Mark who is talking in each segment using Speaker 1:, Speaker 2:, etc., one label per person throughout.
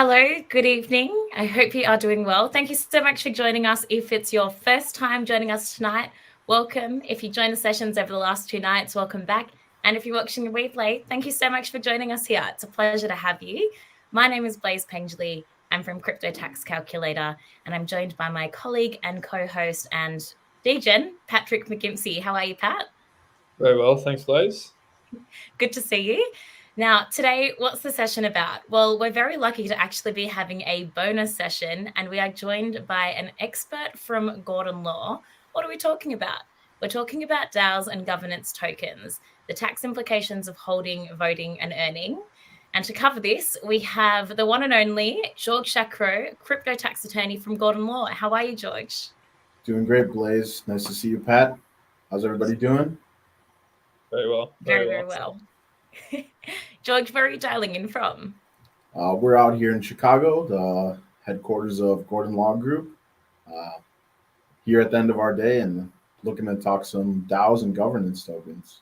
Speaker 1: Hello, good evening. I hope you are doing well. Thank you so much for joining us. If it's your first time joining us tonight, welcome. If you joined the sessions over the last 2 nights, welcome back. And if you're watching the replay, thank you so much for joining us here. It's a pleasure to have you. My name is Blaize Pengilly. I'm from CryptoTaxCalculator, and I'm joined by my colleague and co-host and DGen, Patrick McGimpsey. How are you, Pat?
Speaker 2: Very well, thanks, Blaize.
Speaker 1: Good to see you. Now, today, what's the session about? Well, we're very lucky to actually be having a bonus session, and we are joined by an expert from Gordon Law. What are we talking about? We're talking about DAOs and governance tokens, the tax implications of holding, voting, and earning. And to cover this, we have the one and only George Shakro, crypto tax attorney from Gordon Law. How are you, George?
Speaker 3: Doing great, Blaize. Nice to see you, Pat. How's everybody doing?
Speaker 2: Very well.
Speaker 1: Very well. George, where are you dialing in from?
Speaker 3: We're out here in Chicago, the headquarters of Gordon Law Group. Here at the end of our day and looking to talk some DAOs and governance tokens.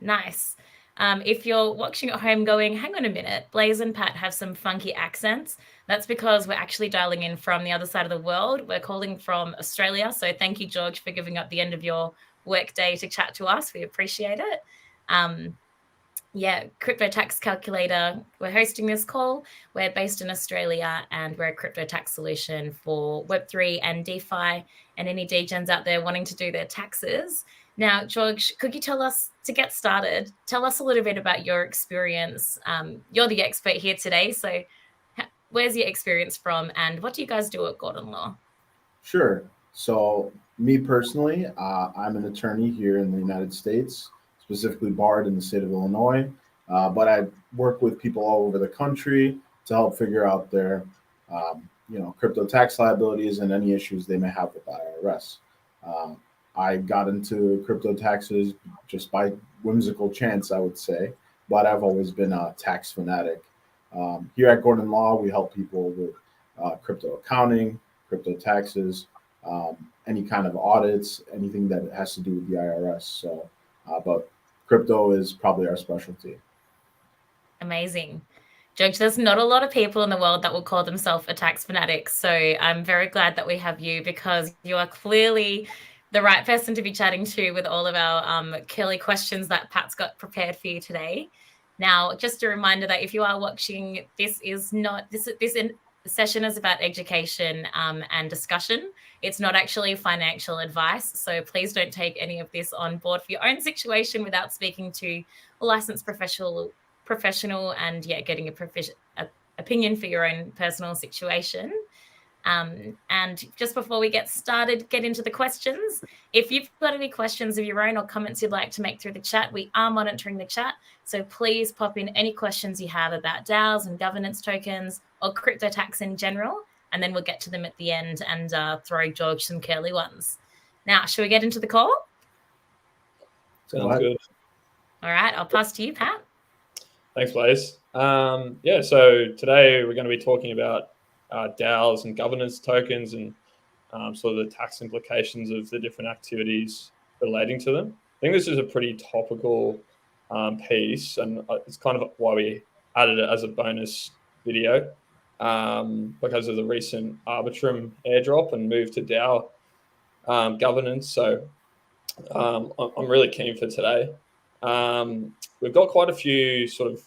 Speaker 1: Nice. If you're watching at home going, hang on a minute, Blaize and Pat have some funky accents. That's because we're actually dialing in from the other side of the world. We're calling from Australia. So thank you, George, for giving up the end of your work day to chat to us. We appreciate it. Crypto Tax Calculator, we're hosting this call. We're based in Australia and we're a crypto tax solution for Web3 and DeFi and any degens out there wanting to do their taxes. Now, George, could you tell us, to get started, tell us a little bit about your experience. You're the expert here today, so where's your experience from and what do you guys do at Gordon Law?
Speaker 3: Sure. So me personally, I'm an attorney here in the United States, specifically barred in the state of Illinois. But I work with people all over the country to help figure out their, crypto tax liabilities and any issues they may have with the IRS. I got into crypto taxes just by whimsical chance, I would say, but I've always been a tax fanatic. Here at Gordon Law, we help people with crypto accounting, crypto taxes, any kind of audits, anything that has to do with the IRS. So, but crypto is probably our specialty.
Speaker 1: Amazing. George, there's not a lot of people in the world that will call themselves a tax fanatic. So I'm very glad that we have you because you are clearly the right person to be chatting to with all of our killer questions that Pat's got prepared for you today. Now, just a reminder that if you are watching, this session is about education and discussion. It's not actually financial advice, so please don't take any of this on board for your own situation without speaking to a licensed professional and getting a opinion for your own personal situation. And just before we get started, get into the questions. If you've got any questions of your own or comments you'd like to make through the chat, we are monitoring the chat. So please pop in any questions you have about DAOs and governance tokens or crypto tax in general, and then we'll get to them at the end and throw George some curly ones. Now, should we get into the call?
Speaker 2: Sounds good.
Speaker 1: All right, I'll pass to you, Pat.
Speaker 2: Thanks, Blaize. So today we're going to be talking about DAOs and governance tokens and sort of the tax implications of the different activities relating to them. I think this is a pretty topical piece, and it's kind of why we added it as a bonus video because of the recent Arbitrum airdrop and move to DAO governance. So I'm really keen for today. We've got quite a few sort of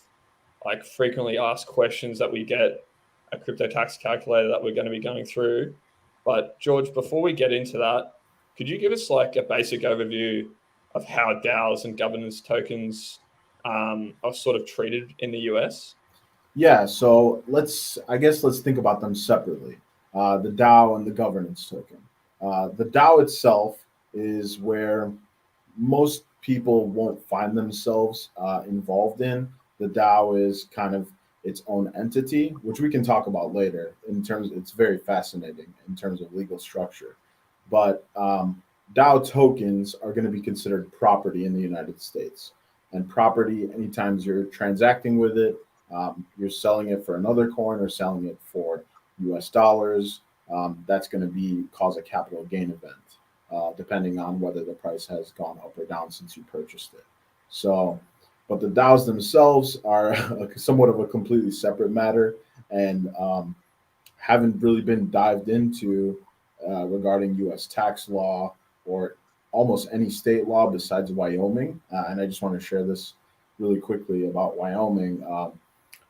Speaker 2: like frequently asked questions that we get at CryptoTaxCalculator that we're going to be going through. But George, before we get into that, could you give us like a basic overview of how DAOs and governance tokens are sort of treated in the US?
Speaker 3: Yeah, so let's think about them separately. The DAO and the governance token. The DAO itself is where most people won't find themselves involved in. The DAO is kind of its own entity, which we can talk about later. It's very fascinating in terms of legal structure. But DAO tokens are going to be considered property in the United States. And property, anytime you're transacting with it, you're selling it for another coin or selling it for US dollars, that's going to cause a capital gain event, depending on whether the price has gone up or down since you purchased it. So, but the DAOs themselves are somewhat of a completely separate matter. and haven't really been dived into regarding U.S. tax law or almost any state law besides Wyoming. And I just want to share this really quickly about Wyoming.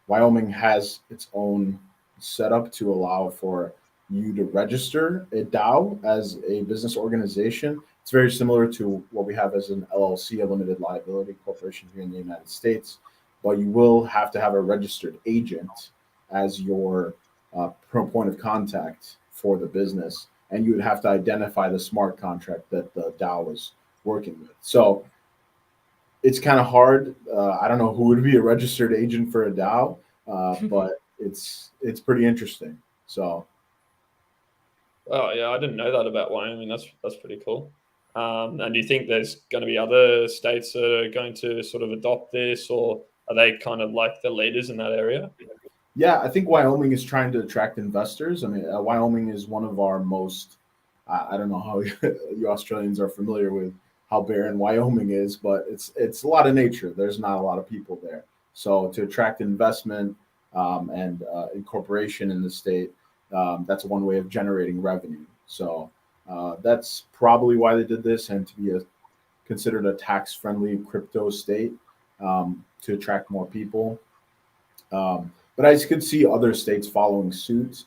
Speaker 3: Wyoming has its own setup to allow for you to register a DAO as a business organization. It's very similar to what we have as an LLC, a limited liability corporation here in the United States, but you will have to have a registered agent as your point of contact for the business, and you would have to identify the smart contract that the DAO is working with. So it's kind of hard. I don't know who would be a registered agent for a DAO, but it's pretty interesting. So,
Speaker 2: Oh yeah, I didn't know that about Wyoming. That's pretty cool. And do you think there's going to be other states that are going to sort of adopt this, or are they kind of like the leaders in that area?
Speaker 3: yeah, I think Wyoming is trying to attract investors. I mean, Wyoming is one of our most. I don't know how you Australians are familiar with how barren Wyoming is, but it's a lot of nature. There's not a lot of people there. So to attract investment and incorporation in the state, that's one way of generating revenue. So that's probably why they did this, and to be considered a tax-friendly crypto state to attract more people. But I could see other states following suit.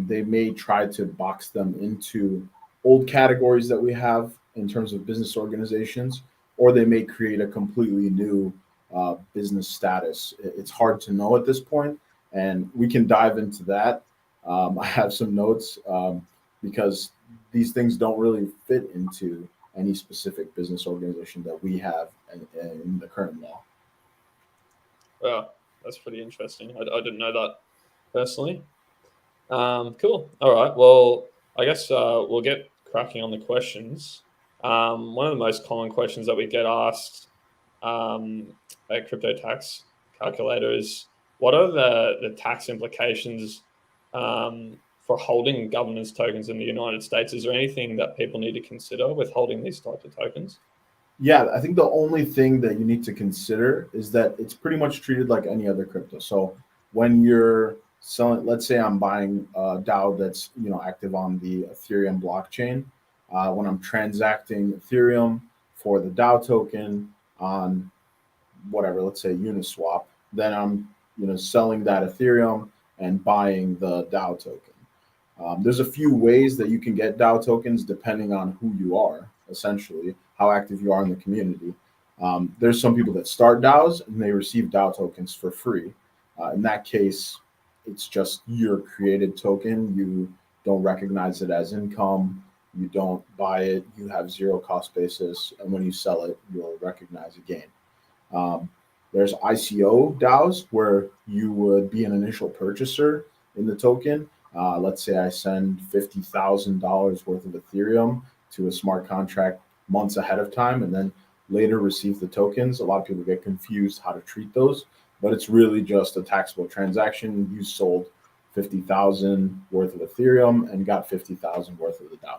Speaker 3: They may try to box them into old categories that we have in terms of business organizations, or they may create a completely new business status. It's hard to know at this point, and we can dive into that. I have some notes because these things don't really fit into any specific business organization that we have in the current law.
Speaker 2: Well, that's pretty interesting. I didn't know that personally. Cool. All right. Well, I guess we'll get cracking on the questions. One of the most common questions that we get asked at CryptoTaxCalculator is, what are the tax implications for holding governance tokens in the United States? Is there anything that people need to consider with holding these types of tokens?
Speaker 3: Yeah, I think the only thing that you need to consider is that it's pretty much treated like any other crypto. So when you're selling, let's say I'm buying a DAO that's active on the Ethereum blockchain. When I'm transacting Ethereum for the DAO token on whatever, let's say Uniswap, then I'm selling that Ethereum and buying the DAO token. There's a few ways that you can get DAO tokens depending on who you are, essentially, how active you are in the community. There's some people that start DAOs and they receive DAO tokens for free. In that case, it's just your created token. You don't recognize it as income. You don't buy it. You have zero cost basis. And when you sell it, you'll recognize a gain. There's ICO DAOs where you would be an initial purchaser in the token. Let's say I send $50,000 worth of Ethereum to a smart contract months ahead of time and then later receive the tokens. A lot of people get confused how to treat those, but it's really just a taxable transaction. You sold 50,000 worth of Ethereum and got 50,000 worth of the DAO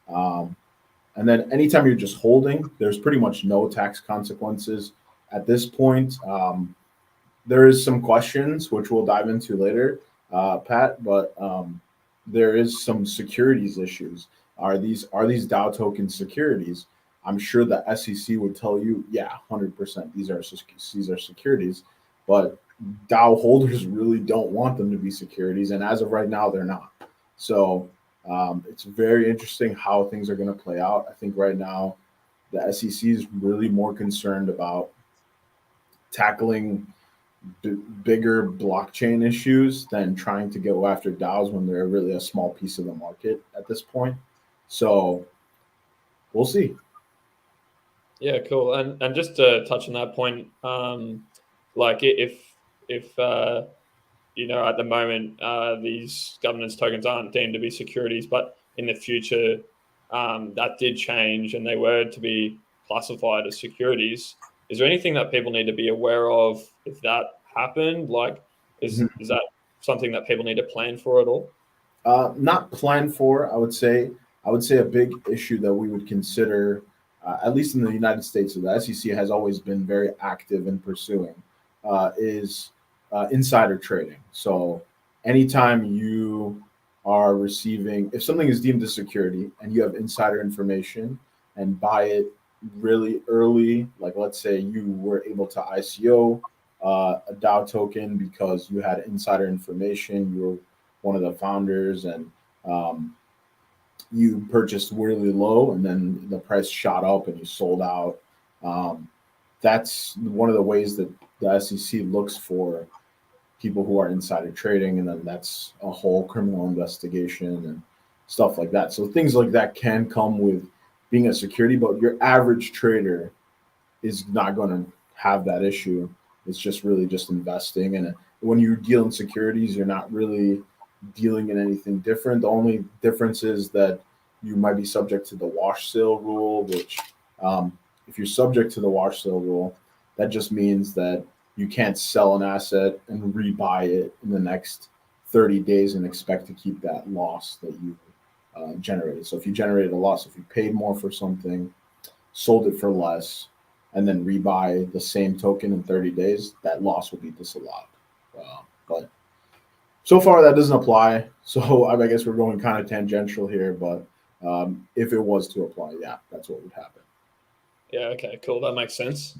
Speaker 3: token. And then anytime you're just holding, there's pretty much no tax consequences at this point. There is some questions which we'll dive into later, Pat, but there is some securities issues. Are these DAO token securities? I'm sure the SEC would tell you, yeah, 100%. These are securities, but DAO holders really don't want them to be securities, and as of right now, they're not. So it's very interesting how things are going to play out. I think right now the SEC is really more concerned about tackling bigger blockchain issues than trying to go after DAOs when they're really a small piece of the market at this point. So we'll see.
Speaker 2: Yeah, cool. And just to touch on that point, like if at the moment these governance tokens aren't deemed to be securities, but in the future that did change and they were to be classified as securities, is there anything that people need to be aware of if that happened? Like, is that something that people need to plan for at all?
Speaker 3: Not plan for, I would say. I would say a big issue that we would consider, at least in the United States, so the SEC has always been very active in pursuing, is insider trading. So anytime you are receiving, if something is deemed a security and you have insider information and buy it really early, like let's say you were able to ICO a DAO token because you had insider information, you were one of the founders, and you purchased really low and then the price shot up and you sold out. That's one of the ways that the SEC looks for people who are insider trading, and then that's a whole criminal investigation and stuff like that. So things like that can come with being a security, but your average trader is not going to have that issue. It's just really just investing. And when you deal in securities, you're not really dealing in anything different. The only difference is that you might be subject to the wash sale rule, which if you're subject to the wash sale rule, that just means that you can't sell an asset and rebuy it in the next 30 days and expect to keep that loss that you generated. So if you generated a loss, if you paid more for something, sold it for less, and then rebuy the same token in 30 days, that loss will be disallowed. But so far that doesn't apply. So I guess we're going kind of tangential here, but if it was to apply, yeah, that's what would happen.
Speaker 2: Yeah, okay, cool. That makes sense.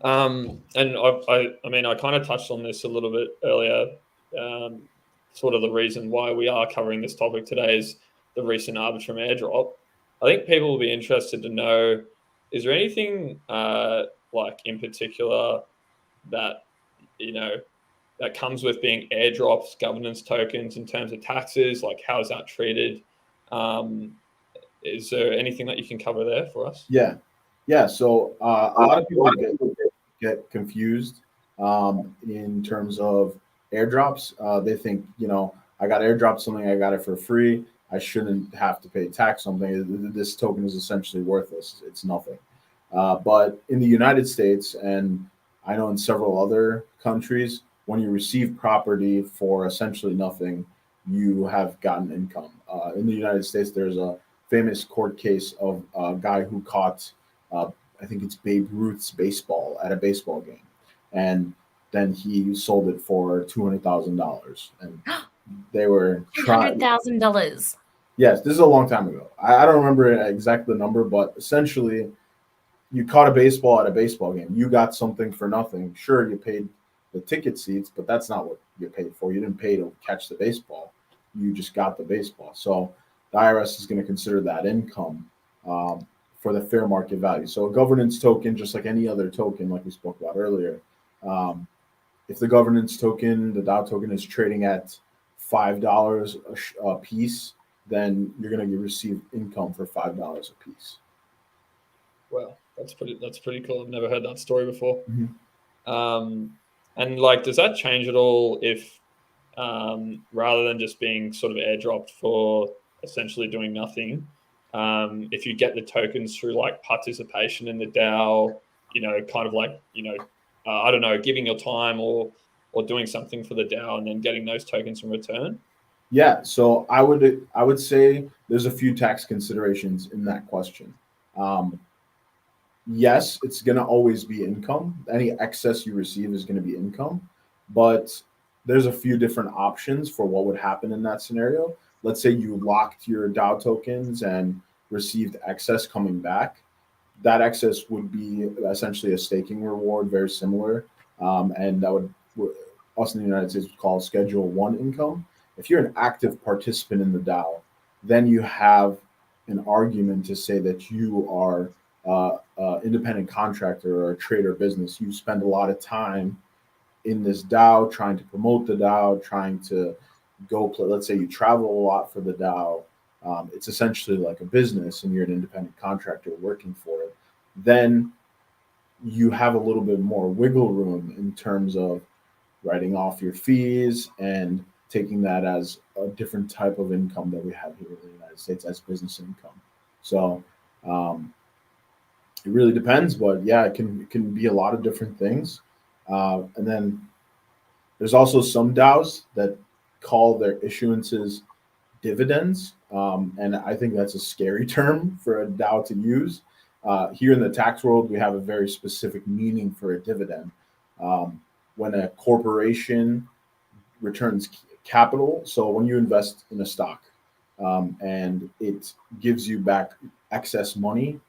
Speaker 2: And I mean, I kind of touched on this a little bit earlier. Sort of the reason why we are covering this topic today is the recent Arbitrum airdrop. I think people will be interested to know, is there anything like in particular that, that comes with being airdrops, governance tokens in terms of taxes? Like, how is that treated? Is there anything that you can cover there for us?
Speaker 3: Yeah. So a lot of people get confused in terms of airdrops. They think, I got airdropped something, I got it for free, I shouldn't have to pay tax something. This token is essentially worthless. It's nothing. But in the United States, and I know in several other countries, when you receive property for essentially nothing, you have gotten income. In the United States, there's a famous court case of a guy who caught, I think it's Babe Ruth's baseball at a baseball game. And then he sold it for $200,000. And they were trying.
Speaker 1: $200,000.
Speaker 3: Yes, this is a long time ago. I don't remember exactly the number, but essentially, you caught a baseball at a baseball game. You got something for nothing. Sure, you paid the ticket seats, but that's not what you paid for. You didn't pay to catch the baseball. You just got the baseball. So the IRS is going to consider that income for the fair market value. So a governance token, just like any other token, like we spoke about earlier, if the governance token, the DAO token, is trading at $5 a piece, then you're going to receive income for $5 a piece.
Speaker 2: Wow, that's pretty cool. I've never heard that story before.
Speaker 3: Mm-hmm.
Speaker 2: And like, does that change at all if rather than just being sort of airdropped for essentially doing nothing, if you get the tokens through like participation in the DAO, kind of like, I don't know, giving your time or doing something for the DAO and then getting those tokens in return?
Speaker 3: Yeah, so I would say there's a few tax considerations in that question. Yes, it's going to always be income. Any excess you receive is going to be income, but there's a few different options for what would happen in that scenario. Let's say you locked your DAO tokens and received excess coming back. That excess would be essentially a staking reward, very similar, and that would us in the United States would call Schedule 1 income. If you're an active participant in the DAO, then you have an argument to say that you are independent contractor or a trader business. You spend a lot of time in this DAO trying to promote the DAO, trying to go play. Let's say you travel a lot for the DAO. It's essentially like a business and you're an independent contractor working for it. Then you have a little bit more wiggle room in terms of writing off your fees and taking that as a different type of income that we have here in the United States as business income. So it really depends, but yeah, it can be a lot of different things. And then there's also some DAOs that call their issuances dividends. And I think that's a scary term for a DAO to use. Here in the tax world, we have a very specific meaning for a dividend. when a corporation returns capital. So when you invest in a stock and it gives you back excess money,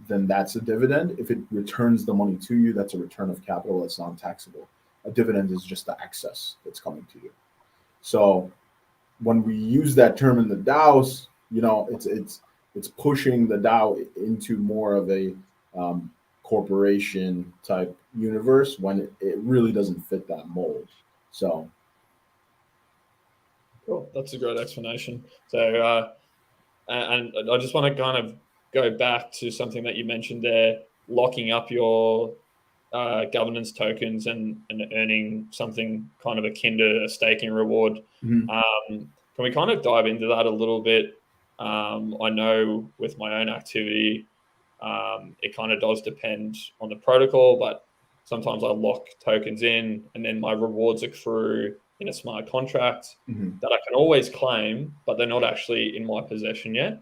Speaker 3: then that's a dividend. If it returns the money to you, that's a return of capital that's non-taxable. A dividend is just the excess that's coming to you. So when we use that term in the DAOs, it's pushing the DAO into more of a corporation type universe when it really doesn't fit that mold. So
Speaker 2: cool. That's a great explanation. So and I just want to kind of go back to something that you mentioned there, locking up your governance tokens and earning something kind of akin to a staking reward. Can we kind of dive into that a little bit? I know with my own activity, it kind of does depend on the protocol, but sometimes I lock tokens in and then my rewards accrue in a smart contract that I can always claim, but they're not actually in my possession yet.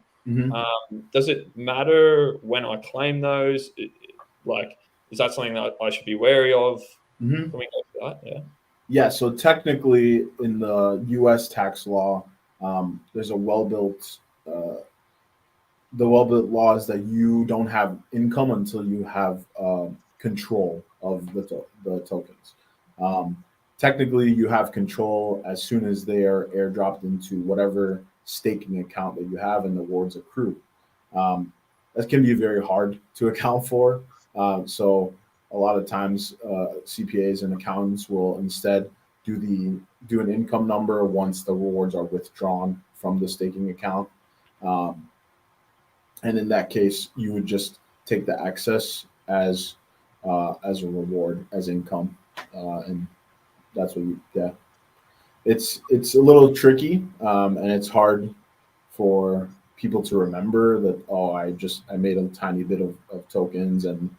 Speaker 2: Does it matter when I claim those? Is that something that I should be wary of? Can we go for that? Yeah.
Speaker 3: Yeah. So technically, in the U.S. tax law, there's a well-built. The well-built law is that you don't have income until you have control of the tokens. Technically, you have control as soon as they are airdropped into whatever staking account that you have and the rewards accrue. That can be very hard to account for. So a lot of times CPAs and accountants will instead do an income number once the rewards are withdrawn from the staking account. And in that case, you would just take the excess as a reward, as income, and that's what it's a little tricky, and it's hard for people to remember that, I made a tiny bit of tokens and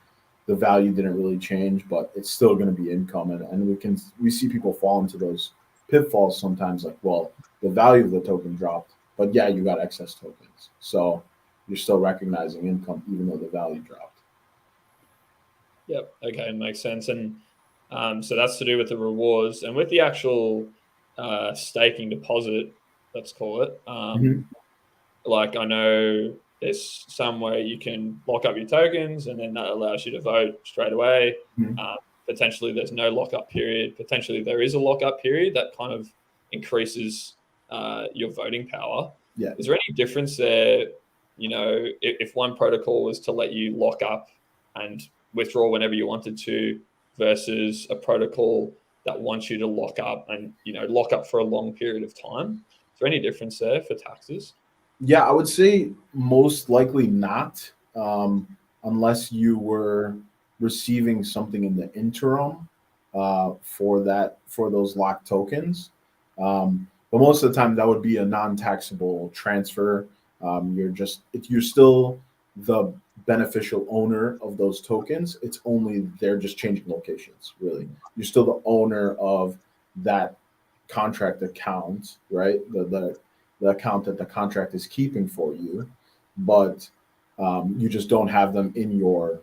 Speaker 3: the value didn't really change, but it's still going to be income. And we see people fall into those pitfalls sometimes, like, well, the value of the token dropped, but yeah, you got excess tokens. So you're still recognizing income even though the value dropped.
Speaker 2: Yep. Okay. Makes sense. And so that's to do with the rewards and with the actual staking deposit, let's call it. Like, I know there's some way you can lock up your tokens and then that allows you to vote straight away. Potentially there's no lockup period. Potentially there is a lockup period that kind of increases your voting power.
Speaker 3: Yeah.
Speaker 2: Is there any difference there? If one protocol was to let you lock up and withdraw whenever you wanted to versus a protocol that wants you to lock up and, lock up for a long period of time, is there any difference there for taxes?
Speaker 3: Yeah, I would say most likely not, unless you were receiving something in the interim for those locked tokens. But most of the time that would be a non-taxable transfer. You're still the beneficial owner of those tokens. It's only they're just changing locations, really. You're still the owner of that contract account, right? The account that the contract is keeping for you, but you just don't have them in your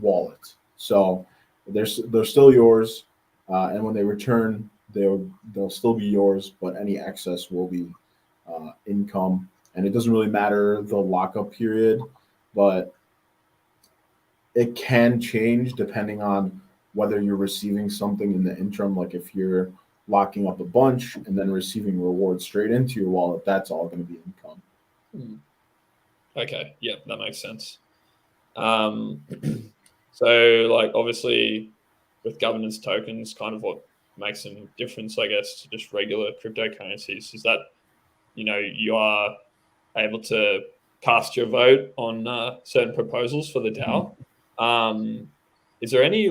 Speaker 3: wallet. So they're still yours, and when they return, they'll still be yours, but any excess will be income. And it doesn't really matter the lockup period, but it can change depending on whether you're receiving something in the interim. Like if you're locking up a bunch and then receiving rewards straight into your wallet, that's all going to be income.
Speaker 2: Okay. Yeah, that makes sense. So obviously with governance tokens, kind of what makes them different, I guess, to just regular cryptocurrencies is that, you are able to cast your vote on certain proposals for the DAO. Is there any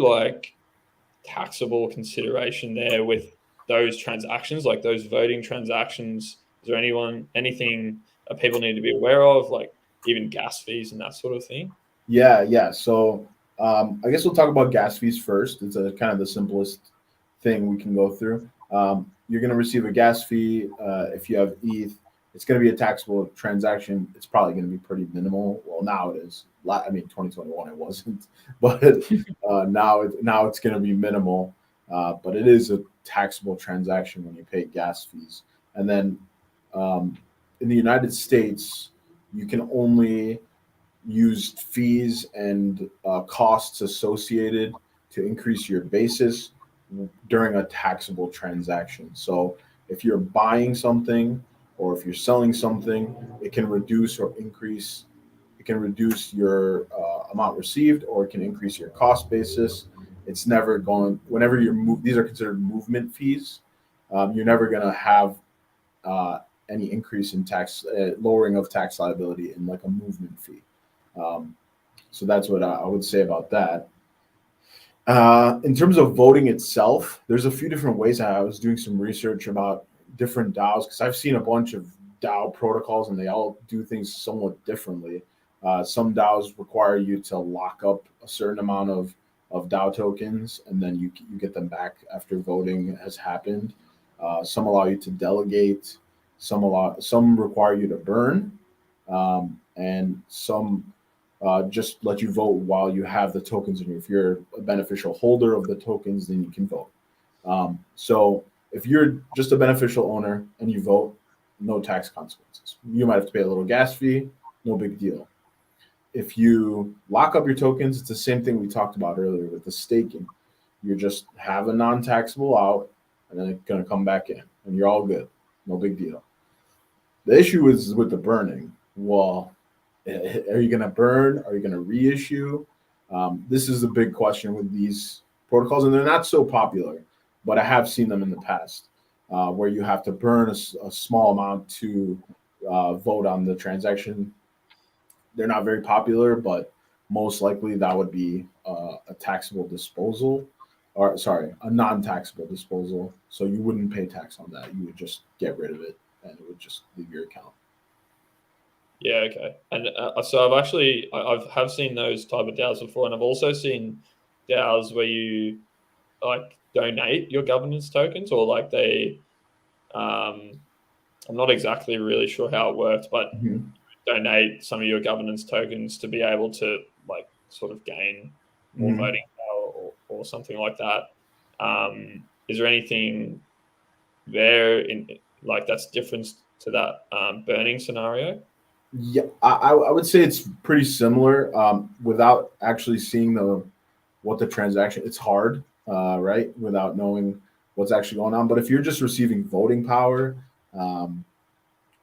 Speaker 2: taxable consideration there with those transactions, like those voting transactions? Is there anything that people need to be aware of, like even gas fees and that sort of thing?
Speaker 3: Yeah. So I guess we'll talk about gas fees first. It's kind of the simplest thing we can go through. You're going to receive a gas fee if you have ETH. It's going to be a taxable transaction. It's probably going to be pretty minimal. Well, now it is. 2021 it wasn't, but now it's going to be minimal. but it is a taxable transaction when you pay gas fees. And then in the United States, you can only use fees and costs associated to increase your basis during a taxable transaction. So if you're buying something or if you're selling something, it can reduce or increase. It can reduce your amount received, or it can increase your cost basis. It's never going. Whenever these are considered movement fees. You're never going to have any increase in tax, lowering of tax liability in like a movement fee. So that's what I would say about that. In terms of voting itself, there's a few different ways. I was doing some research about different DAOs because I've seen a bunch of DAO protocols and they all do things somewhat differently. Some DAOs require you to lock up a certain amount of DAO tokens and then you get them back after voting has happened. Some allow you to delegate. Some require you to burn, and some just let you vote while you have the tokens. And if you're a beneficial holder of the tokens, then you can vote. So if you're just a beneficial owner and you vote, no tax consequences. You might have to pay a little gas fee, no big deal. If you lock up your tokens, it's the same thing we talked about earlier with the staking. You just have a non-taxable out, and then it's going to come back in, and you're all good. No big deal. The issue is with the burning. Well, are you going to burn? Are you going to reissue? This is the big question with these protocols, and they're not so popular, but I have seen them in the past where you have to burn a small amount to vote on the transaction. They're not very popular, but most likely that would be a taxable disposal, or sorry, a non-taxable disposal. So you wouldn't pay tax on that. You would just get rid of it, and it would just leave your account.
Speaker 2: Yeah, okay. And so I've seen those type of DAOs before, and I've also seen DAOs where you like donate your governance tokens, or like they, I'm not exactly really sure how it worked, but donate some of your governance tokens to be able to like sort of gain more voting power or something like that. Is there anything there in like that's different to that burning scenario?
Speaker 3: Yeah, I would say it's pretty similar. Without actually seeing what the transaction, it's hard, right? Without knowing what's actually going on. But if you're just receiving voting power,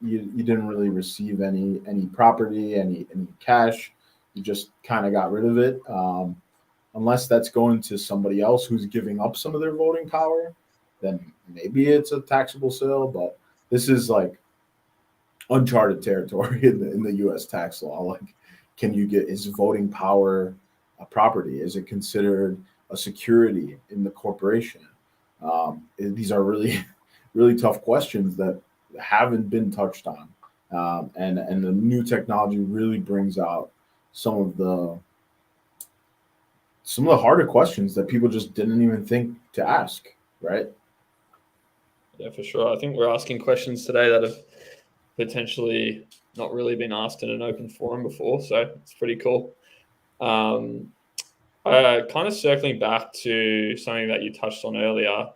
Speaker 3: you didn't really receive any property, any cash. You just kind of got rid of it. Unless that's going to somebody else who's giving up some of their voting power, then maybe it's a taxable sale. But this is like uncharted territory in the U.S. tax law. Like, is voting power a property? Is it considered a security in the corporation? These are really, really tough questions that haven't been touched on. And the new technology really brings out some of the harder questions that people just didn't even think to ask, right?
Speaker 2: Yeah, for sure. I think we're asking questions today that have potentially not really been asked in an open forum before, so it's pretty cool. Kind of circling back to something that you touched on earlier,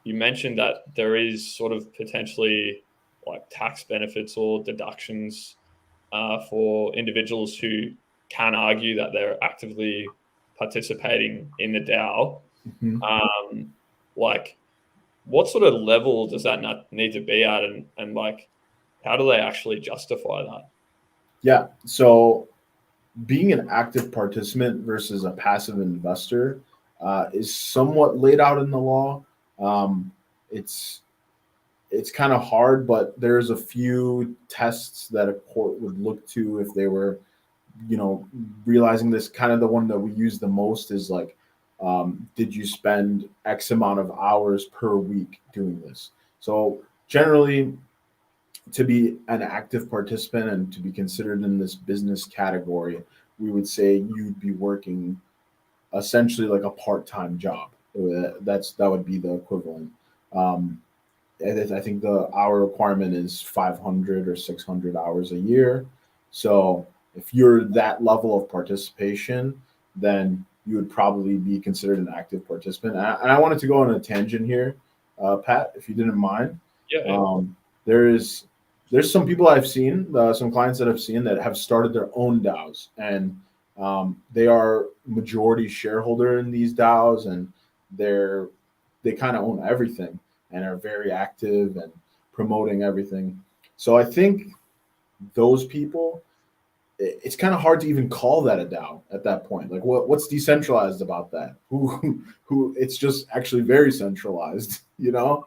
Speaker 2: you mentioned that there is sort of potentially like tax benefits or deductions for individuals who can argue that they're actively participating in the DAO. Like, what sort of level does that not need to be at, and like, how do they actually justify that? Yeah,
Speaker 3: so being an active participant versus a passive investor is somewhat laid out in the law. It's kind of hard, but there's a few tests that a court would look to if they were, realizing this. Kind of the one that we use the most is like, did you spend X amount of hours per week doing this? So generally, to be an active participant and to be considered in this business category, we would say you'd be working essentially like a part-time job. That would be the equivalent. I think the hour requirement is 500 or 600 hours a year. So if you're that level of participation, then you would probably be considered an active participant. And I wanted to go on a tangent here, Pat, if you didn't mind.
Speaker 2: Yeah.
Speaker 3: There's some people I've seen, some clients that I've seen that have started their own DAOs, and they are majority shareholder in these DAOs, and they kind of own everything and are very active and promoting everything. So I think those people, it's kind of hard to even call that a DAO at that point. Like, what's decentralized about that? Who? It's just actually very centralized, you know.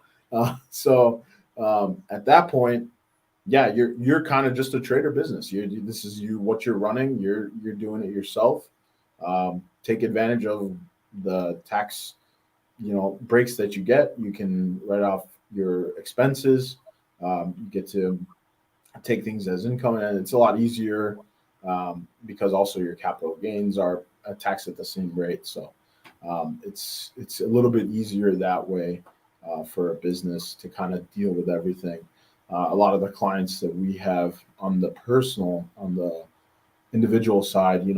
Speaker 3: So at that point, yeah, you're kind of just a trader business. This is what you're running. You're doing it yourself. Take advantage of the tax, breaks that you get. You can write off your expenses. You get to take things as income, and it's a lot easier because also your capital gains are taxed at the same rate. So it's a little bit easier that way for a business to kind of deal with everything. A lot of the clients that we have on the individual side, they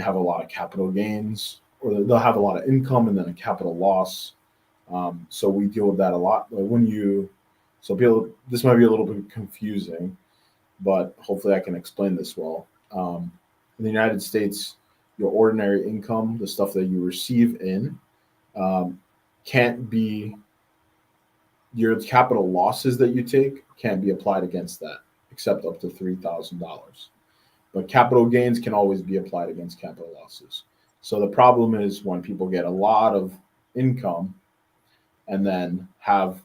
Speaker 3: have a lot of capital gains, or they'll have a lot of income and then a capital loss. So we deal with that a lot. This might be a little bit confusing, but hopefully I can explain this well. In the United States, your ordinary income, the stuff that you receive in, can't be, your capital losses that you take can't be applied against that, except up to $3,000. But capital gains can always be applied against capital losses. So the problem is when people get a lot of income and then have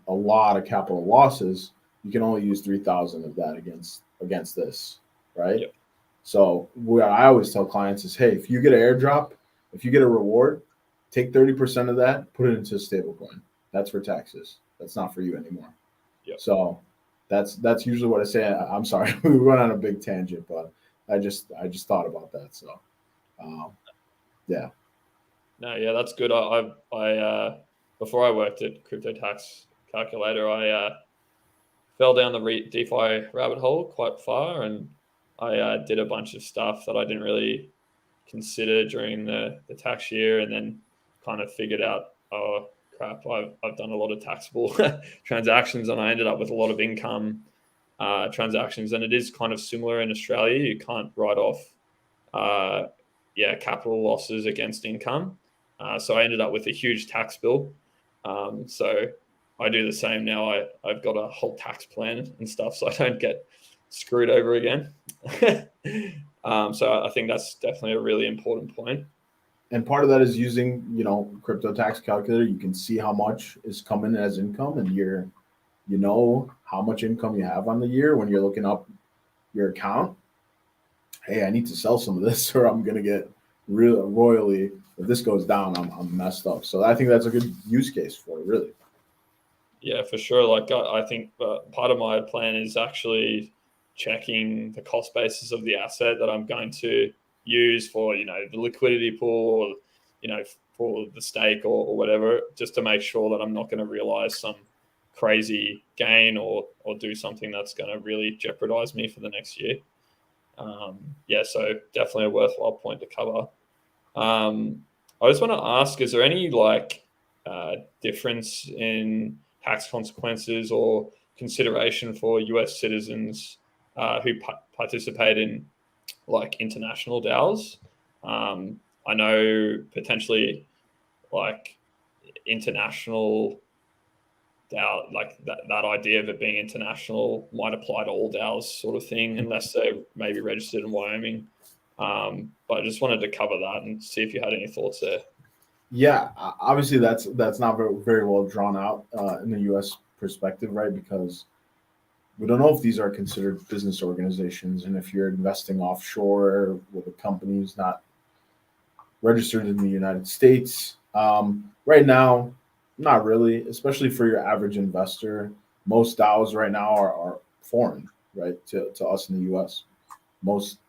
Speaker 3: a lot of capital losses, you can only use 3,000 of that against this, right? Yep. So what I always tell clients is, hey, if you get an airdrop, if you get a reward, take 30% of that, put it into a stablecoin. That's for taxes. That's not for you anymore. Yep. So that's usually what I say. I'm sorry, we went on a big tangent, but I just thought about that. So yeah.
Speaker 2: No, yeah, that's good. I before I worked at CryptoTaxCalculator, I fell down the DeFi rabbit hole quite far, and I did a bunch of stuff that I didn't really consider during the tax year, and then kind of figured out, oh crap, I've done a lot of taxable transactions, and I ended up with a lot of income transactions. And it is kind of similar in Australia. You can't write off capital losses against income. So I ended up with a huge tax bill. So I do the same now. I've got a whole tax plan and stuff, so I don't get screwed over again. So I think that's definitely a really important point.
Speaker 3: And part of that is using, CryptoTaxCalculator. You can see how much is coming as income, and you know how much income you have on the year when you're looking up your account. Hey, I need to sell some of this, or I'm gonna get royally. If this goes down, I'm messed up. So I think that's a good use case for it, really.
Speaker 2: Yeah, for sure. Like I think part of my plan is actually checking the cost basis of the asset that I'm going to use for, the liquidity pool, or, for the stake or whatever, just to make sure that I'm not going to realize some crazy gain or do something that's going to really jeopardize me for the next year. So definitely a worthwhile point to cover. I just want to ask, is there any difference in tax consequences or consideration for US citizens who participate in international DAOs? I know potentially international DAO, that idea of it being international might apply to all DAOs sort of thing, unless they're maybe registered in Wyoming. But I just wanted to cover that and see if you had any thoughts there.
Speaker 3: Yeah, obviously that's not very well drawn out in the U.S. perspective, right? Because we don't know if these are considered business organizations, and if you're investing offshore with a company who's not registered in the United States, right now, not really. Especially for your average investor, most DAOs right now are foreign, right? To us in the U.S. Most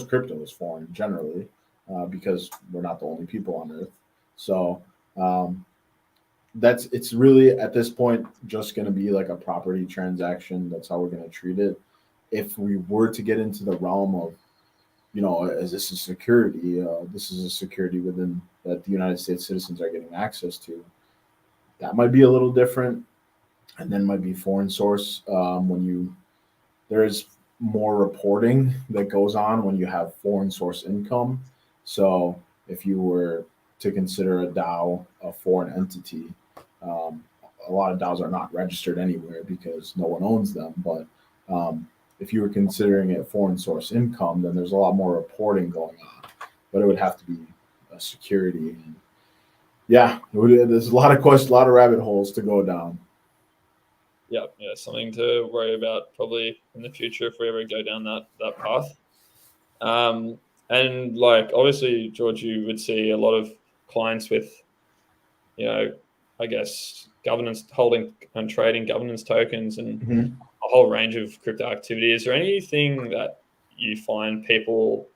Speaker 3: crypto is foreign generally because we're not the only people on Earth. So it's really at this point just going to be like a property transaction. That's how we're going to treat it. If we were to get into the realm of, is this a security? This is a security within that the United States citizens are getting access to. That might be a little different, and then might be foreign source there is more reporting that goes on when you have foreign source income. So if you were to consider a DAO a foreign entity, a lot of DAOs are not registered anywhere because no one owns them. But if you were considering it foreign source income, then there's a lot more reporting going on. But it would have to be a security. And there's a lot of questions, a lot of rabbit holes to go down.
Speaker 2: Yeah, something to worry about probably in the future if we ever go down that path. And like obviously, George, you would see a lot of clients with, I guess governance holding and trading governance tokens and a whole range of crypto activity. Is there anything that you find people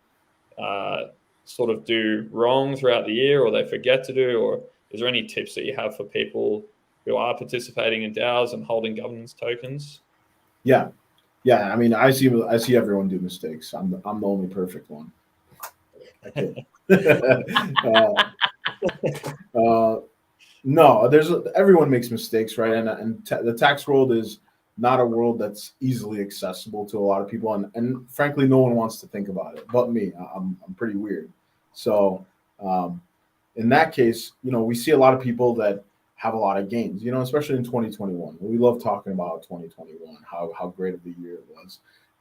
Speaker 2: sort of do wrong throughout the year, or they forget to do, or is there any tips that you have for people who are participating in DAOs and holding governance tokens?
Speaker 3: Yeah. I mean, I see everyone do mistakes. I'm the only perfect one. No, everyone makes mistakes, right? And the tax world is not a world that's easily accessible to a lot of people, and frankly, no one wants to think about it. But me, I'm pretty weird. So in that case, we see a lot of people that have a lot of gains, especially in 2021. We love talking about 2021, how great of the year it was.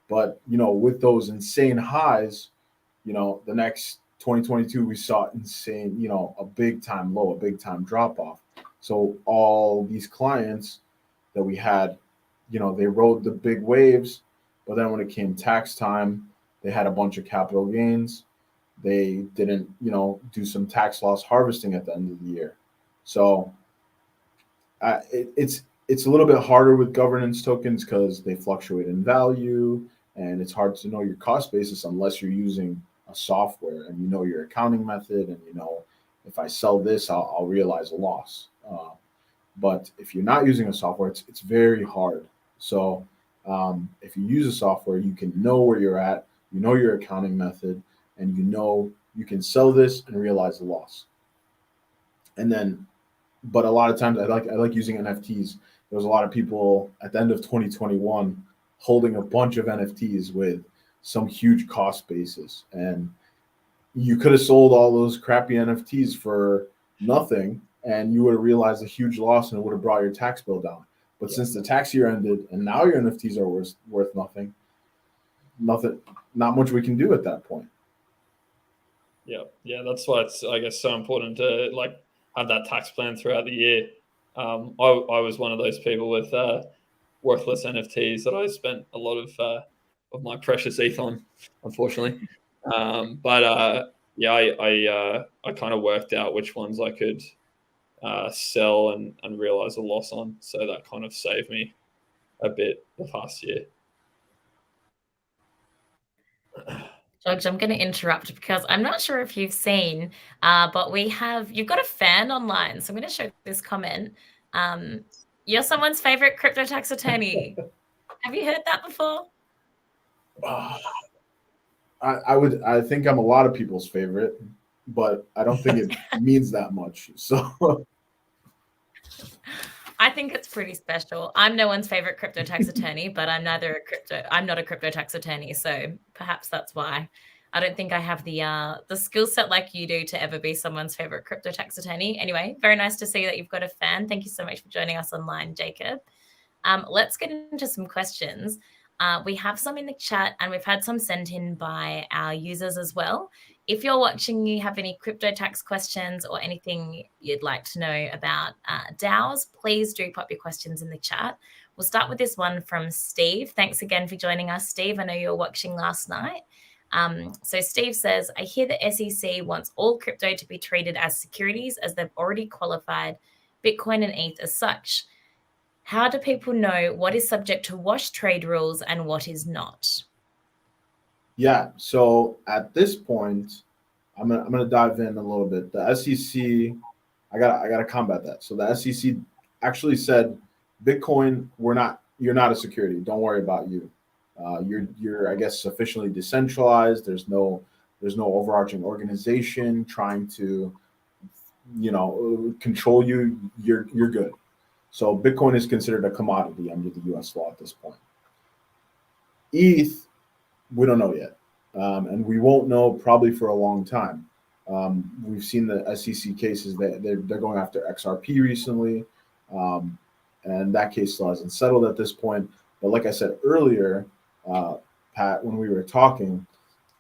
Speaker 3: But, with those insane highs, the next 2022, we saw insane, a big time low, a big time drop off. So all these clients that we had, they rode the big waves, but then when it came tax time, they had a bunch of capital gains. They didn't, do some tax loss harvesting at the end of the year. So it's a little bit harder with governance tokens because they fluctuate in value, and it's hard to know your cost basis unless you're using a software and your accounting method, and if I sell this, I'll realize a loss. But if you're not using a software, it's very hard. So if you use a software, you can know where you're at, your accounting method, and you can sell this and realize a loss. And then, but a lot of times I like using NFTs. There was a lot of people at the end of 2021 holding a bunch of NFTs with some huge cost basis, and you could have sold all those crappy NFTs for nothing, and you would have realized a huge loss, and it would have brought your tax bill down. But since the tax year ended and now your NFTs are worth nothing, not much we can do at that point.
Speaker 2: Yeah, that's why it's, I guess, so important to have that tax plan throughout the year. I was one of those people with worthless NFTs that I spent a lot of my precious ETH on, unfortunately. But I kind of worked out which ones I could sell and realize a loss on. So that kind of saved me a bit the past year.
Speaker 1: George, I'm going to interrupt because I'm not sure if you've seen, but you've got a fan online. So I'm going to show this comment. You're someone's favorite crypto tax attorney. Have you heard that before?
Speaker 3: I think I'm a lot of people's favorite, but I don't think it means that much. So
Speaker 1: I think it's pretty special. I'm no one's favorite crypto tax attorney, but I'm not a crypto tax attorney. So perhaps that's why. I don't think I have the skill set like you do to ever be someone's favorite crypto tax attorney. Anyway, very nice to see that you've got a fan. Thank you so much for joining us online, Jacob. Let's get into some questions. We have some in the chat, and we've had some sent in by our users as well. If you're watching, you have any crypto tax questions or anything you'd like to know about DAOs, please do pop your questions in the chat. We'll start with this one from Steve. Thanks again for joining us, Steve. I know you were watching last night. So Steve says, I hear the SEC wants all crypto to be treated as securities as they've already qualified Bitcoin and ETH as such. How do people know what is subject to wash trade rules and what is not?
Speaker 3: Yeah, so at this point, I'm gonna dive in a little bit. The SEC, I gotta combat that. So the SEC actually said, Bitcoin, you're not a security. Don't worry about you. You're I guess sufficiently decentralized. There's no There's no overarching organization trying to, control you. You're good. So Bitcoin is considered a commodity under the U.S. law at this point. ETH, we don't know yet, and we won't know probably for a long time. We've seen the SEC cases that they're going after XRP recently, and that case still hasn't settled at this point. But like I said earlier, Pat, when we were talking,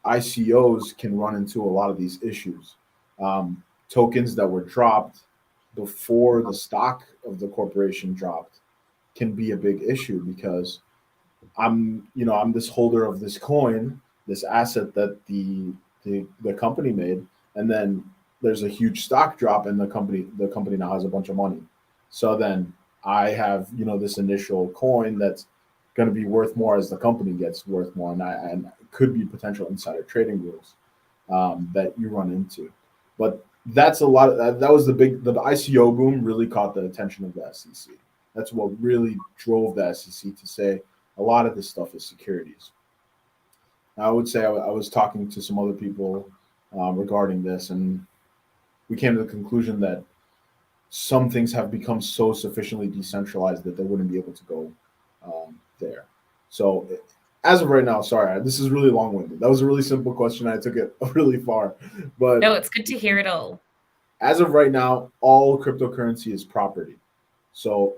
Speaker 3: ICOs can run into a lot of these issues. Tokens that were dropped before the stock of the corporation dropped can be a big issue because I'm this holder of this coin, this asset that the company made, and then there's a huge stock drop and the company now has a bunch of money. So then I have, this initial coin that's going to be worth more as the company gets worth more, and could be potential insider trading rules that you run into. But that's a lot of that was the ICO boom really caught the attention of the SEC. That's what really drove the SEC to say a lot of this stuff is securities. I would say I was talking to some other people regarding this, and we came to the conclusion that some things have become so sufficiently decentralized that they wouldn't be able to go there. So as of right now, sorry, this is really long-winded. That was a really simple question. I took it really far, but
Speaker 1: no, it's good to hear it all.
Speaker 3: As of right now, all cryptocurrency is property. So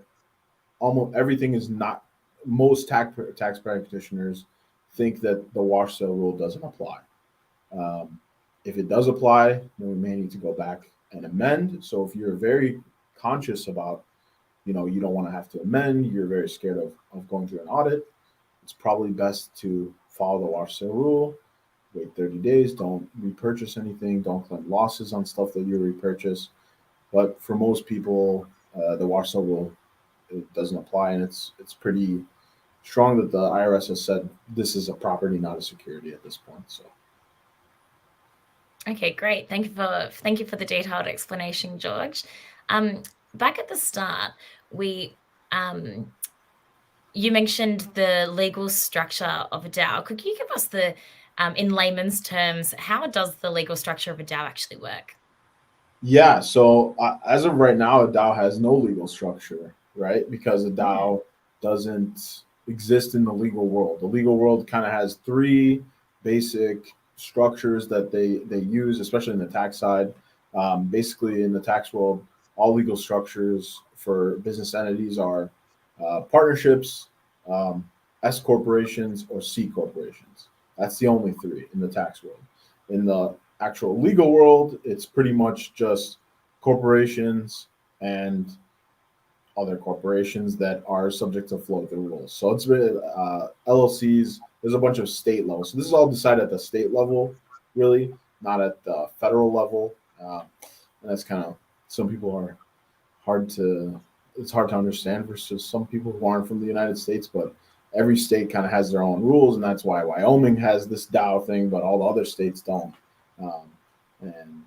Speaker 3: almost everything is not. Most tax practitioners think that the wash sale rule doesn't apply. If it does apply, then we may need to go back and amend. So if you're very conscious about, you don't want to have to amend, you're very scared of going through an audit, it's probably best to follow the wash sale rule, wait 30 days, don't repurchase anything, don't claim losses on stuff that you repurchase. But for most people, the wash sale rule, it doesn't apply, and it's pretty strong that the IRS has said this is a property, not a security at this point. So,
Speaker 1: okay, great. Thank you for the detailed explanation, George. Back at the start, you mentioned the legal structure of a DAO. Could you give us in layman's terms, how does the legal structure of a DAO actually work?
Speaker 3: Yeah. So as of right now, a DAO has no legal structure, right? Because a DAO doesn't exist in the legal world. The legal world kind of has three basic structures that they use, especially in the tax side. Basically, in the tax world, all legal structures for business entities are partnerships, S corporations, or C corporations. That's the only three in the tax world. In the actual legal world, it's pretty much just corporations and other corporations that are subject to flow through rules. So it's really LLCs. There's a bunch of state levels. So this is all decided at the state level, really, not at the federal level. And that's kind of, some people are it's hard to understand versus some people who aren't from the United States, but every state kind of has their own rules, and that's why Wyoming has this DAO thing, but all the other states don't. And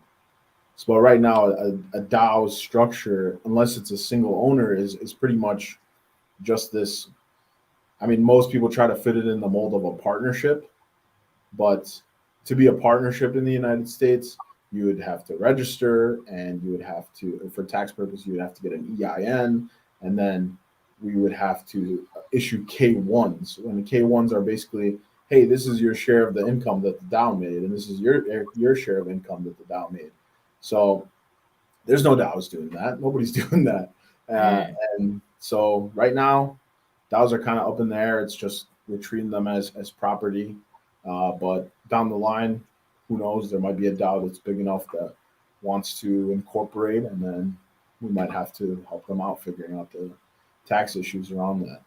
Speaker 3: so right now, a DAO structure, unless it's a single owner, is pretty much just this. I mean, most people try to fit it in the mold of a partnership, but to be a partnership in the United States, you would have to register, and you would have to, for tax purposes, you would have to get an EIN, and then we would have to issue K1s. When the K1s are basically, hey, this is your share of the income that the DAO made, and this is your share of income that the DAO made. So there's no DAOs doing that. Nobody's doing that. And so right now, DAOs are kind of up in the air. It's just we're treating them as property. But down the line, who knows? There might be a DAO that's big enough that wants to incorporate, and then we might have to help them out figuring out the tax issues around that.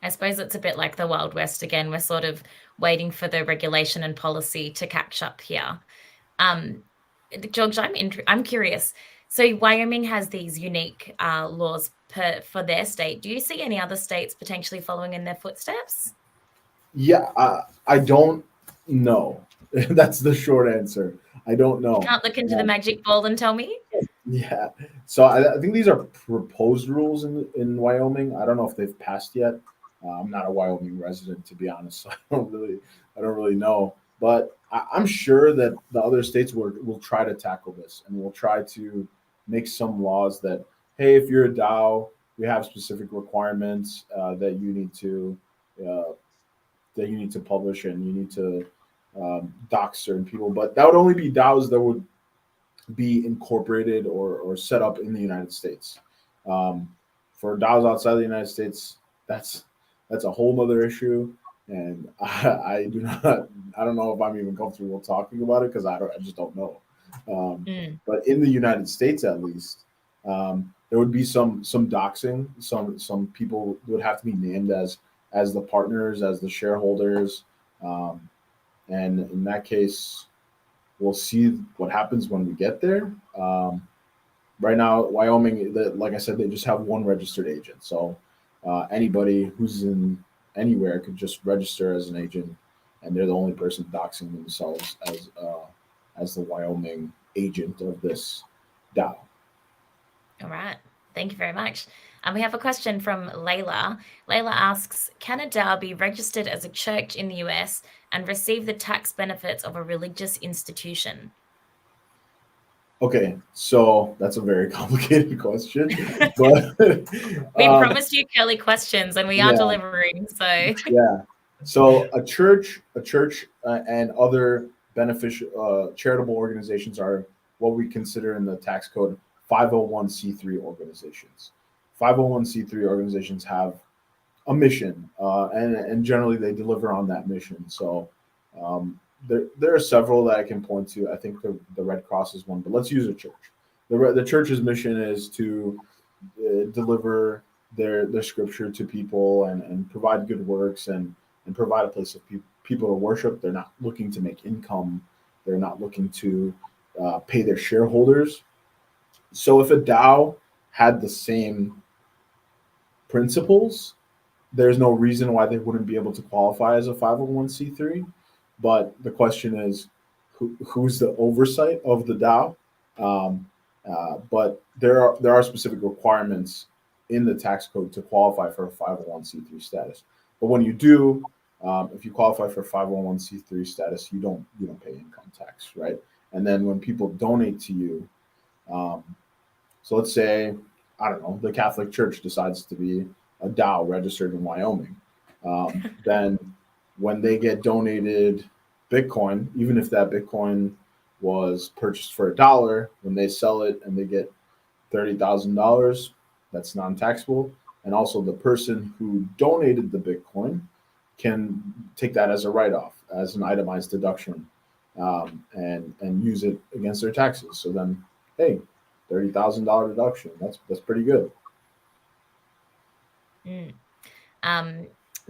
Speaker 1: I suppose it's a bit like the Wild West again. We're sort of waiting for the regulation and policy to catch up here. George, I'm curious. So Wyoming has these unique laws for their state. Do you see any other states potentially following in their footsteps?
Speaker 3: Yeah, I don't know. That's the short answer. I don't know.
Speaker 1: You can't look into the magic ball and tell me?
Speaker 3: Yeah. So I think these are proposed rules in Wyoming. I don't know if they've passed yet. I'm not a Wyoming resident, to be honest, so I don't really know. But I'm sure that the other states will try to tackle this, and will try to make some laws that, hey, if you're a DAO, we have specific requirements that you need to publish, and you need to dox certain people. But that would only be DAOs that would be incorporated or set up in the United States. For DAOs outside the United States, that's a whole other issue, and I don't know if I'm even comfortable talking about it, because I just don't know. But in the United States, at least, there would be some doxing. Some people would have to be named as the partners, as the shareholders, and in that case, we'll see what happens when we get there. Right now, Wyoming, like I said, they just have one registered agent. So anybody who's in anywhere could just register as an agent, and they're the only person doxing themselves as the Wyoming agent of this DAO.
Speaker 1: All right. Thank you very much. We have a question from Layla. Layla asks, can a DAO be registered as a church in the US and receive the tax benefits of a religious institution?
Speaker 3: Okay, so that's a very complicated question. But
Speaker 1: we promised you curly questions, and we are delivering. So
Speaker 3: so a church and other beneficial charitable organizations are what we consider in the tax code 501c3 organizations. 501c3 organizations have a mission, and generally they deliver on that mission. So there are several that I can point to. I think the Red Cross is one, but let's use a church. The church's mission is to deliver their scripture to people, and provide good works, and provide a place of people to worship. They're not looking to make income. They're not looking to pay their shareholders. So if a DAO had the same principles, there's no reason why they wouldn't be able to qualify as a 501c3. But the question is, who's the oversight of the DAO? But there are specific requirements in the tax code to qualify for a 501c3 status. But when you do, if you qualify for 501c3 status, you don't pay income tax, right? And then when people donate to you, so let's say, I don't know, the Catholic Church decides to be a DAO registered in Wyoming, then when they get donated Bitcoin, even if that Bitcoin was purchased for $1, when they sell it and they get $30,000, that's non-taxable. And also the person who donated the Bitcoin can take that as a write-off, as an itemized deduction, and use it against their taxes. So then, hey, $30,000 deduction. That's pretty good.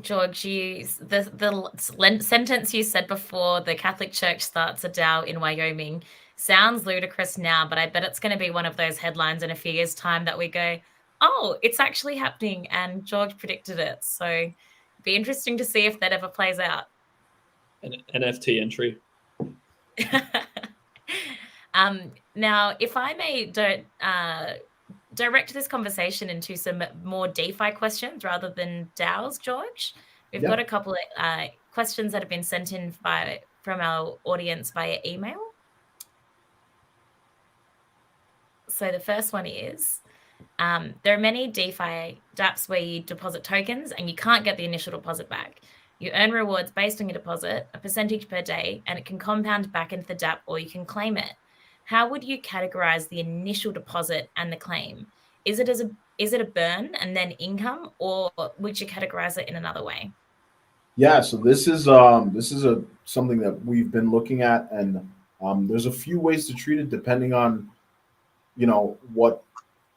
Speaker 1: George, the sentence you said before, the Catholic Church starts a DAO in Wyoming, sounds ludicrous now, but I bet it's going to be one of those headlines in a few years' time that we go, oh, it's actually happening, and George predicted it. So it'd be interesting to see if that ever plays out.
Speaker 2: An NFT entry.
Speaker 1: Now, if I may direct this conversation into some more DeFi questions rather than DAOs, George. We've got a couple of questions that have been sent in from our audience via email. So the first one is, there are many DeFi dApps where you deposit tokens and you can't get the initial deposit back. You earn rewards based on your deposit, a percentage per day, and it can compound back into the dApp, or you can claim it. How would you categorize the initial deposit and the claim? Is it a burn and then income, or would you categorize it in another way?
Speaker 3: Yeah, so this is something that we've been looking at, and there's a few ways to treat it depending on what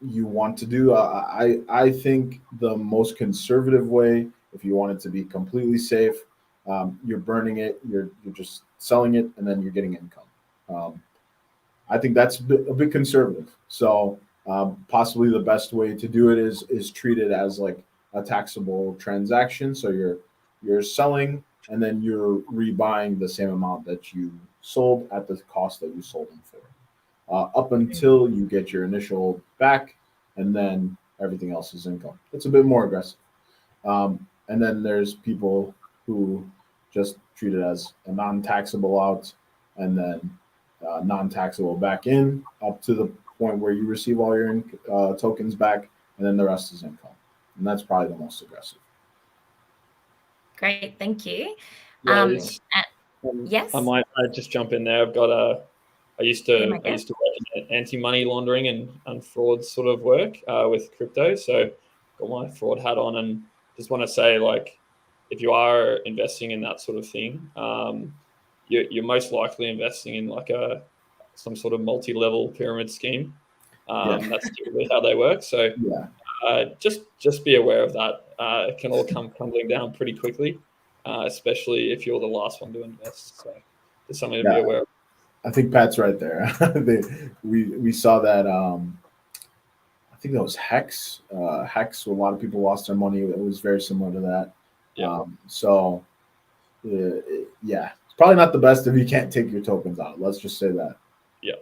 Speaker 3: you want to do. I think the most conservative way, if you want it to be completely safe, you're burning it, you're just selling it, and then you're getting income. I think that's a bit conservative. So possibly the best way to do it is treat it as like a taxable transaction. So you're selling, and then you're rebuying the same amount that you sold at the cost that you sold them for, up until you get your initial back, and then everything else is income. It's a bit more aggressive. And then there's people who just treat it as a non-taxable out, and then non-taxable back in up to the point where you receive all your tokens back, and then the rest is income. And that's probably the most aggressive.
Speaker 1: Great, thank you.
Speaker 2: Yeah,
Speaker 1: Yes,
Speaker 2: I might just jump in there. I've got I used to work in anti-money laundering and fraud sort of work with crypto. So got my fraud hat on, and just want to say, like, if you are investing in that sort of thing, you're most likely investing in like some sort of multi-level pyramid scheme. That's typically how they work. So just be aware of that. It can all come crumbling down pretty quickly, especially if you're the last one to invest. So there's something to be aware of.
Speaker 3: I think Pat's right there. we saw that. I think that was Hex. Hex, where a lot of people lost their money. It was very similar to that. It's probably not the best if you can't take your tokens out. Let's just say that.
Speaker 2: Yeah.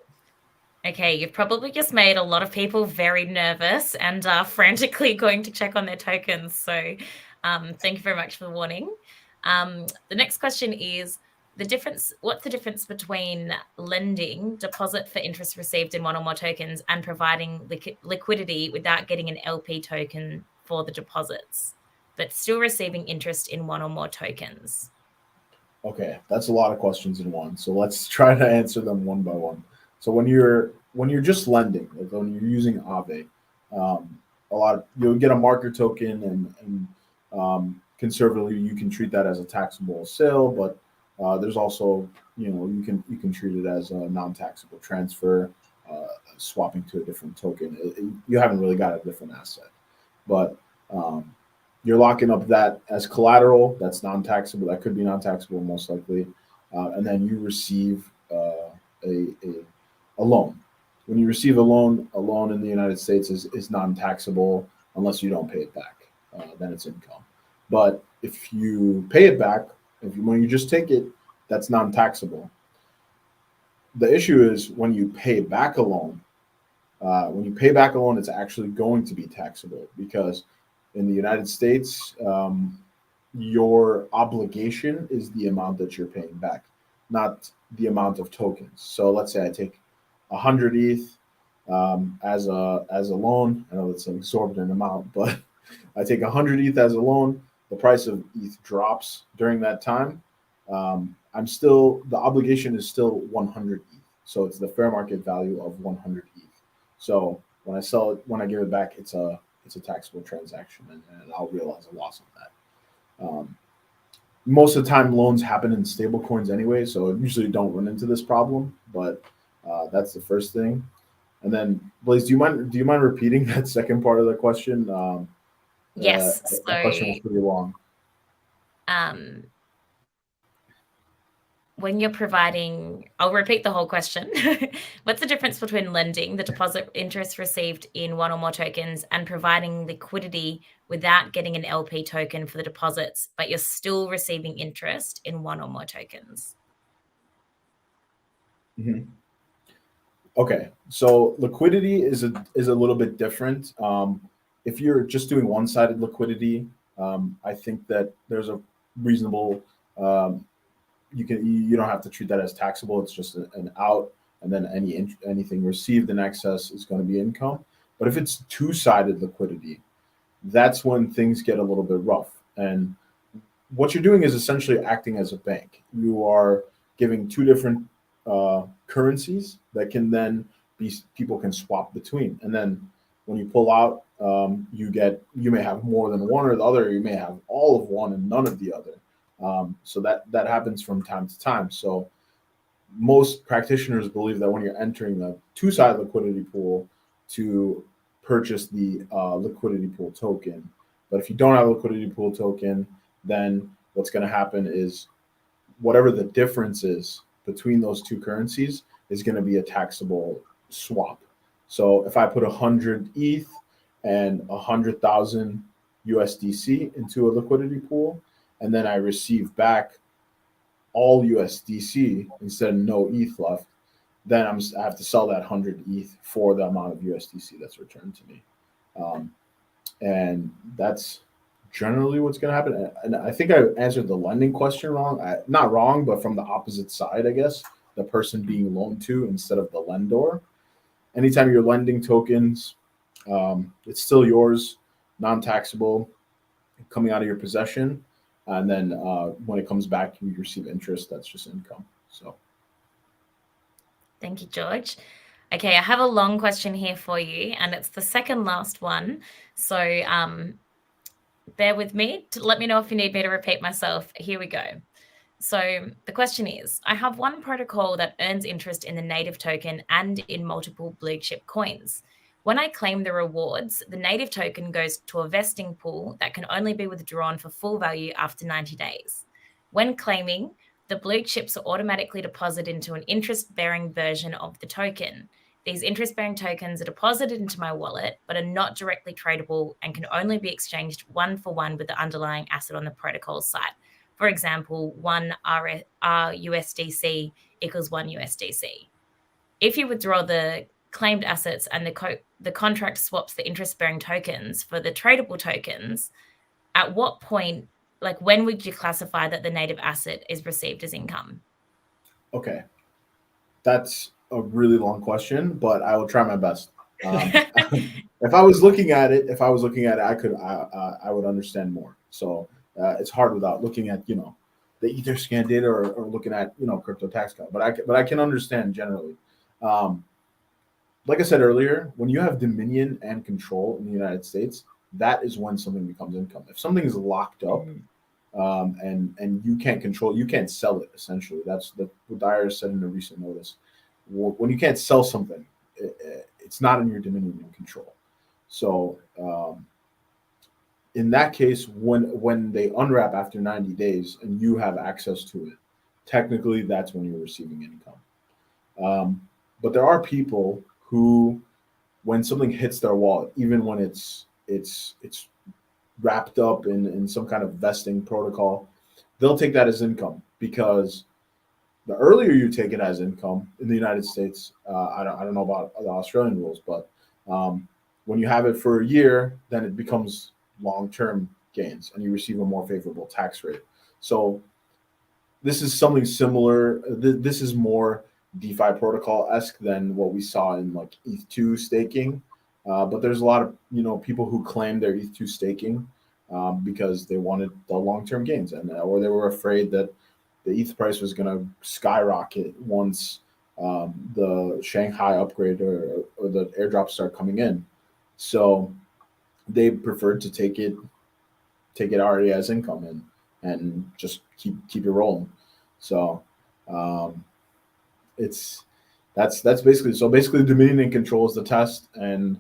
Speaker 1: Okay, you've probably just made a lot of people very nervous and frantically going to check on their tokens. So thank you very much for the warning. The next question is, what's the difference between lending deposit for interest received in one or more tokens and providing liquidity without getting an LP token for the deposits, but still receiving interest in one or more tokens?
Speaker 3: Okay, that's a lot of questions in one. So let's try to answer them one by one. So when you're just lending, like when you're using Aave, you'll get a marker token, and conservatively you can treat that as a taxable sale, but there's also, you can treat it as a non-taxable transfer, swapping to a different token. You haven't really got a different asset, but you're locking up that as collateral. That's non-taxable. That could be non-taxable most likely, and then you receive a loan. When you receive a loan in the United States is non-taxable unless you don't pay it back. Then it's income. But if you pay it back, when you just take it, that's non-taxable. The issue is when you pay back a loan. When you pay back a loan, it's actually going to be taxable, because in the United States, your obligation is the amount that you're paying back, not the amount of tokens. So let's say I take 100 ETH as a loan. I know it's an exorbitant amount, but I take 100 ETH as a loan. The price of ETH drops during that time. The obligation is still 100 ETH. So it's the fair market value of 100 ETH. So when I sell it, when I give it back, it's a taxable transaction, and I'll realize a loss on that. Most of the time, loans happen in stable coins anyway, so I usually don't run into this problem. But that's the first thing. And then, Blaize, do you mind repeating that second part of the question?
Speaker 1: Yes.
Speaker 3: The question was pretty long.
Speaker 1: When you're providing, I'll repeat the whole question. What's the difference between lending, the deposit interest received in one or more tokens, and providing liquidity without getting an LP token for the deposits, but you're still receiving interest in one or more tokens?
Speaker 3: Mm-hmm. Okay, so liquidity is a little bit different. If you're just doing one-sided liquidity, I think that there's a reasonable you don't have to treat that as taxable. It's just an out, and then anything received in excess is going to be income. But if it's two-sided liquidity, that's when things get a little bit rough. And what you're doing is essentially acting as a bank. You are giving two different currencies that can then people can swap between. And then when you pull out, you may have more than one or the other. You may have all of one and none of the other. So that happens from time to time. So most practitioners believe that when you're entering the two-sided liquidity pool, to purchase the liquidity pool token. But if you don't have a liquidity pool token, then what's going to happen is whatever the difference is between those two currencies is going to be a taxable swap. So if I put 100 ETH and 100,000 USDC into a liquidity pool, and then I receive back all USDC instead of no ETH left, then I have to sell that 100 ETH for the amount of USDC that's returned to me. And that's generally what's going to happen. And I think I answered the lending question wrong. Not wrong, but from the opposite side, I guess, the person being loaned to instead of the lender. Anytime you're lending tokens, it's still yours, non-taxable, coming out of your possession. And then when it comes back, you receive interest. That's just income. So.
Speaker 1: Thank you, George. Okay, I have a long question here for you, and it's the second last one. So bear with me. Let me know if you need me to repeat myself. Here we go. So the question is, I have one protocol that earns interest in the native token and in multiple blue chip coins. When I claim the rewards, the native token goes to a vesting pool that can only be withdrawn for full value after 90 days. When claiming, the blue chips are automatically deposited into an interest-bearing version of the token. These interest-bearing tokens are deposited into my wallet, but are not directly tradable and can only be exchanged one for one with the underlying asset on the protocol site. For example, 1 RUSDC equals 1 USDC. If you withdraw the claimed assets and the contract swaps the interest-bearing tokens for the tradable tokens, at what point, like when would you classify that the native asset is received as income?
Speaker 3: Okay, that's a really long question, but I will try my best. If I was looking at it, I would understand more. So it's hard without looking at the Etherscan data or looking at CryptoTaxCalculator. But I can understand generally. Like I said earlier, when you have dominion and control in the United States, that is when something becomes income. If something is locked up and you can't control, you can't sell it. Essentially, that's what Dyer said in a recent notice. When you can't sell something, it's not in your dominion and control. So in that case, when they unwrap after 90 days and you have access to it, technically that's when you're receiving income. But there are people who, when something hits their wallet, even when it's wrapped up in some kind of vesting protocol, they'll take that as income, because the earlier you take it as income in the United States, I don't know about the Australian rules, but when you have it for a year, then it becomes long-term gains and you receive a more favorable tax rate. So this is something similar. This is more DeFi protocol-esque than what we saw in like ETH2 staking. But there's a lot of people who claim their ETH2 staking because they wanted the long-term gains, or they were afraid that the ETH price was going to skyrocket once the Shanghai upgrade or the airdrops start coming in. So they preferred to take it already as income and just keep it rolling. So that's basically dominion and control is the test, and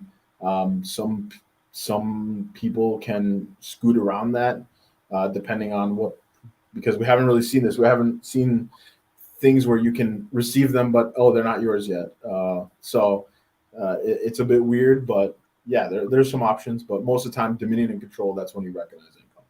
Speaker 3: some people can scoot around that depending on what, because we haven't really seen this. We haven't seen things where you can receive them, but they're not yours yet. So it's a bit weird, but yeah, there's some options, but most of the time, dominion and control, that's when you recognize income.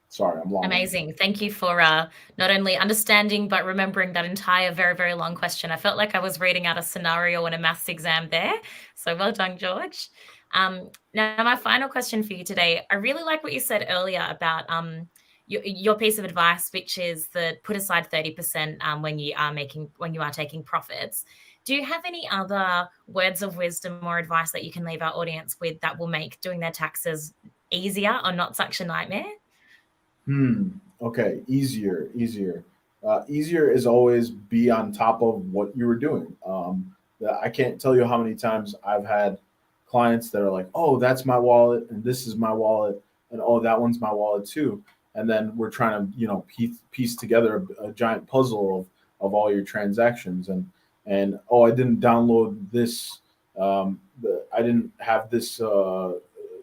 Speaker 3: Sorry, I'm long.
Speaker 1: Amazing. Thank you for not only understanding, but remembering that entire very, very long question. I felt like I was reading out a scenario in a maths exam there. So well done, George. Now, my final question for you today, I really like what you said earlier about your piece of advice, which is that put aside 30% when you are taking profits. Do you have any other words of wisdom or advice that you can leave our audience with that will make doing their taxes easier or not such a nightmare?
Speaker 3: Okay, easier. Easier is always be on top of what you were doing. I can't tell you how many times I've had clients that are like, oh, that's my wallet, and this is my wallet, and oh, that one's my wallet too. And then we're trying to, piece together a giant puzzle of all your transactions. And oh, I didn't download this. I didn't have this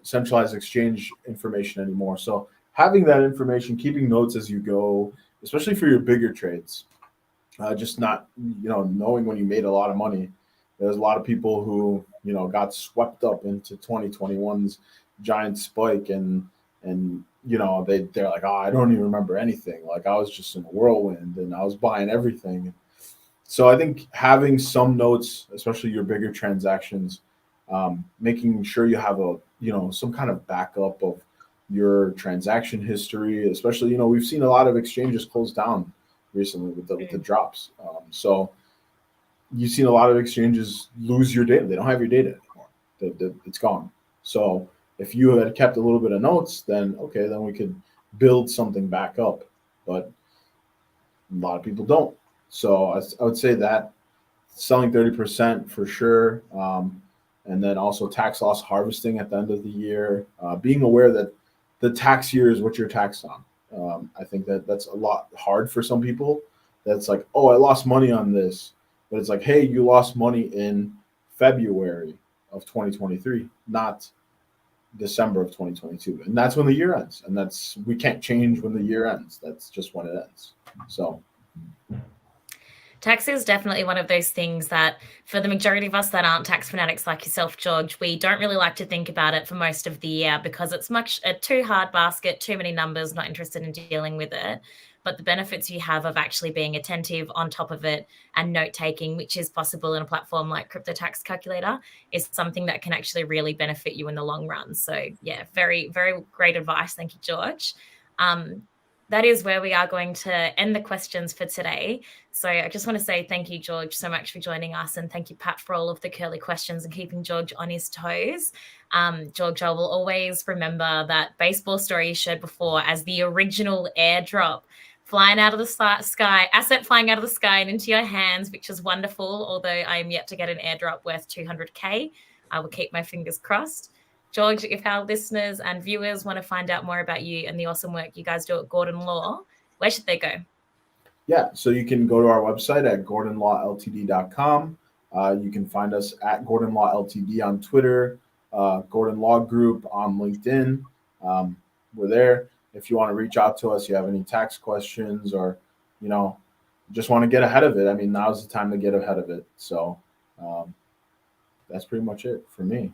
Speaker 3: centralized exchange information anymore. So having that information, keeping notes as you go, especially for your bigger trades, just not, knowing when you made a lot of money. There's a lot of people who, got swept up into 2021's giant spike and they're like, oh, I don't even remember anything. Like I was just in a whirlwind and I was buying everything. So I think having some notes, especially your bigger transactions, making sure you have some kind of backup your transaction history, especially, you know, we've seen a lot of exchanges close down recently with the drops. So you've seen a lot of exchanges lose your data. They don't have your data anymore. It's gone. So if you had kept a little bit of notes, then okay, then we could build something back up. But a lot of people don't. So I would say that selling 30% for sure. And then also tax loss harvesting at the end of the year, being aware that the tax year is what you're taxed on. I think that's a lot hard for some people. That's like, oh, I lost money on this. But it's like, hey, you lost money in February of 2023, not December of 2022. And that's when the year ends. And we can't change when the year ends. That's just when it ends. So
Speaker 1: tax is definitely one of those things that for the majority of us that aren't tax fanatics like yourself, George, we don't really like to think about it for most of the year because it's a too hard basket, too many numbers, not interested in dealing with it. But the benefits you have of actually being attentive on top of it and note-taking, which is possible in a platform like CryptoTaxCalculator, is something that can actually really benefit you in the long run. So yeah, very, very great advice. Thank you, George. That is where we are going to end the questions for today. So I just want to say thank you, George, so much for joining us. And thank you, Pat, for all of the curly questions and keeping George on his toes. George, I will always remember that baseball story you shared before as the original airdrop flying out of the sky, asset flying out of the sky and into your hands, which is wonderful. Although I am yet to get an airdrop worth 200K. I will keep my fingers crossed. George, if our listeners and viewers want to find out more about you and the awesome work you guys do at Gordon Law, where should they go?
Speaker 3: Yeah, so you can go to our website at gordonlawltd.com. You can find us at Gordon Law Ltd on Twitter, Gordon Law Group on LinkedIn. We're there. If you want to reach out to us, you have any tax questions or, you know, just want to get ahead of it. I mean, now's the time to get ahead of it. So that's pretty much it for me.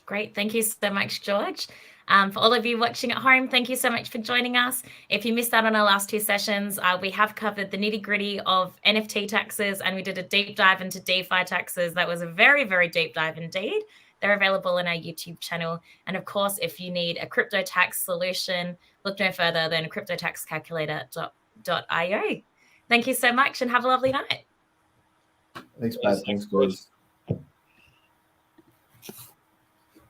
Speaker 1: Great. Thank you so much, George. For all of you watching at home, thank you so much for joining us. If you missed out on our last two sessions, we have covered the nitty-gritty of NFT taxes, and we did a deep dive into DeFi taxes. That was a very, very deep dive indeed. They're available on our YouTube channel. And of course, if you need a crypto tax solution, look no further than CryptoTaxCalculator.io. Thank you so much and have a lovely night.
Speaker 3: Thanks, Pat. Thanks, George.